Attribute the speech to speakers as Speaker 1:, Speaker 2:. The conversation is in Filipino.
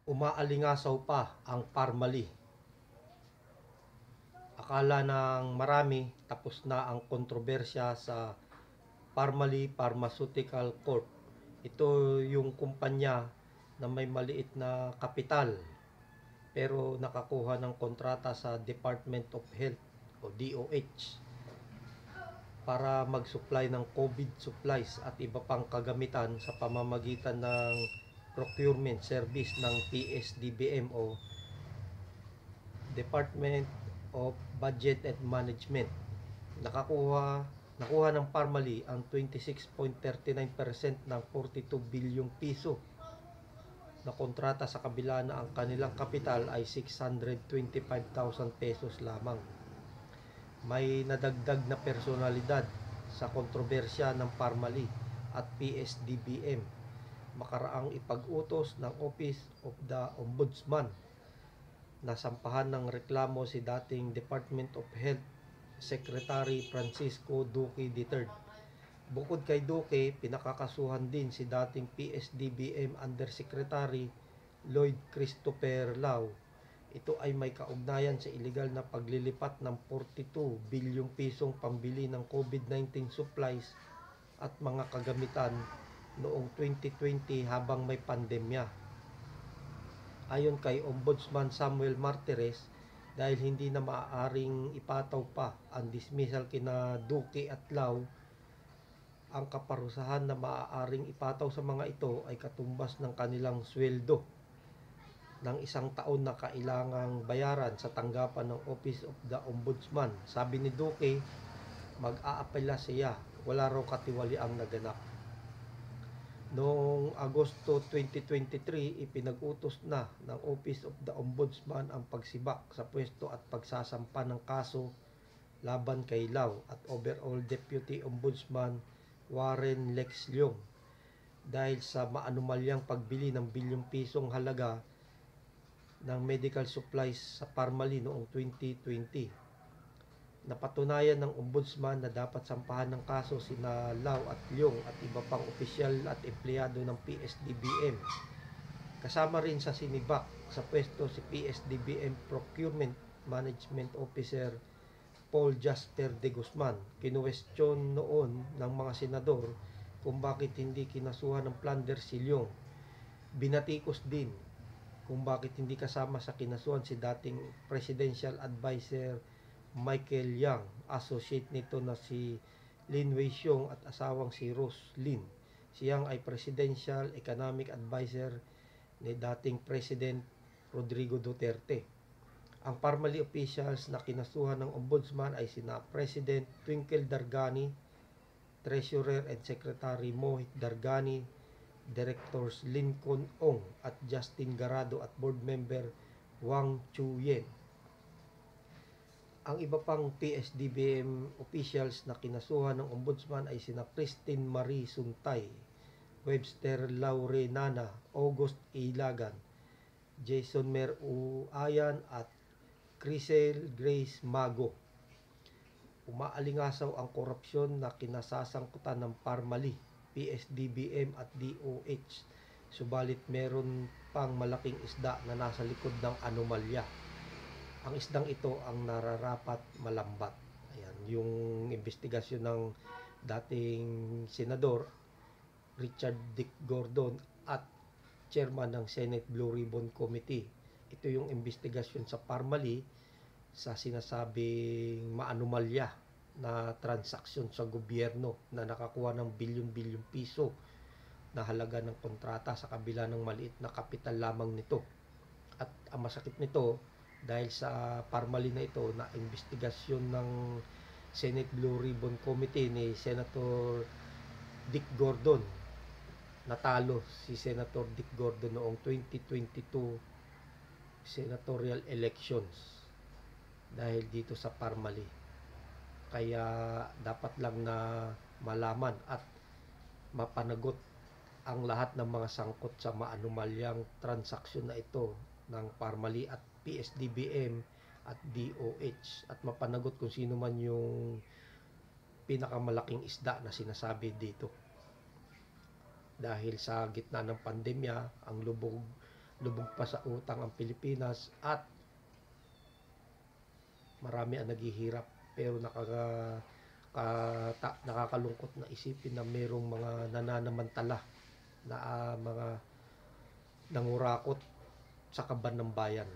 Speaker 1: Umaalingasaw pa ang Parmali. Akala ng marami tapos na ang kontrobersya sa Parmali Pharmaceutical Corp. Ito yung kumpanya na may maliit na kapital pero nakakuha ng kontrata sa Department of Health o DOH para mag-supply ng COVID supplies at iba pang kagamitan sa pamamagitan ng procurement service ng PSDBM o Department of Budget and Management. Nakuha ng Parmali ang 26.39% ng 42 bilyong piso na kontrata sa kabila na ang kanilang kapital ay 625,000 pesos lamang. May nadagdag na personalidad sa kontrobersya ng Parmali at PSDBM. Makaraang ipag-utos ng Office of the Ombudsman nasampahan ng reklamo si dating Department of Health Secretary Francisco Duque III. Bukod kay Duque, pinakakasuhan din si dating PSDBM Undersecretary Lloyd Christopher Lau. Ito ay may kaugnayan sa iligal na paglilipat ng 42 bilyong pisong pambili ng COVID-19 supplies at mga kagamitan noong 2020 habang may pandemya. Ayon kay Ombudsman Samuel Martires, dahil hindi na maaaring ipataw pa ang dismissal kina Duque at Lau, ang kaparusahan na maaaring ipataw sa mga ito ay katumbas ng kanilang sweldo ng isang taon na kailangang bayaran sa tanggapan ng Office of the Ombudsman. Sabi ni Duque, mag-aapela siya, wala raw katiwaliang naganap. Noong Agosto 2023, ipinag-utos na ng Office of the Ombudsman ang pagsibak sa pwesto at pagsasampa ng kaso laban kay Lau at overall Deputy Ombudsman Warren Lex Leong dahil sa maanumalyang pagbili ng bilyong pisong halaga ng medical supplies sa Parmali noong 2020. Napatunayan ng ombudsman na dapat sampahan ng kaso sina Lau at Leong at iba pang opisyal at empleyado ng PSDBM. Kasama rin sa sinibak sa pwesto si PSDBM Procurement Management Officer Paul Jasper de Guzman. Kinuwestiyon noon ng mga senador kung bakit hindi kinasuhan ng plunder si Leong. Binatikos din kung bakit hindi kasama sa kinasuhan si dating Presidential Advisor Michael Yang, associate nito na si Lin Wei-xiong at asawang si Rose Lin. Siyang ay Presidential Economic Advisor ni dating President Rodrigo Duterte. Ang Parmali officials na kinasuhan ng Ombudsman ay sina President Twinkle Dargani, Treasurer and Secretary Mohit Dargani, Directors Lincoln Ong at Justin Garado at Board Member Wang Chuyen. Ang iba pang PSDBM officials na kinasuhan ng Ombudsman ay sina Christine Marie Suntay, Webster Laure Nana, August Ilagan, Jason Mer Uayan at Crisel Grace Mago. Umaalingasaw ang korupsyon na kinasasangkutan ng Parmali, PSDBM at DOH. Subalit meron pang malaking isda na nasa likod ng anomalya. Ang isdang ito ang nararapat malambat. Ayan, yung investigasyon ng dating senador Richard Dick Gordon at chairman ng Senate Blue Ribbon Committee. Ito yung investigasyon sa Parmali sa sinasabing maanumalya na transaksyon sa gobyerno na nakakuha ng bilyon-bilyong piso na halaga ng kontrata sa kabila ng maliit na kapital lamang nito. At ang masakit nito, dahil sa Parmali na ito na investigasyon ng Senate Blue Ribbon Committee ni Senator Dick Gordon, natalo si Senator Dick Gordon noong 2022 senatorial elections dahil dito sa Parmali. Kaya dapat lang na malaman at mapanagot ang lahat ng mga sangkot sa maanumalyang transaksyon na ito ng Parmali at PSDBM at DOH at mapanagot kung sino man yung pinakamalaking isda na sinasabi dito. Dahil sa gitna ng pandemya, ang lubog lubog pa sa utang ang Pilipinas at marami ang naghihirap. Pero nakakalungkot na isipin na mayroong mga nananamantala na mga nangurakot sa kaban ng bayan.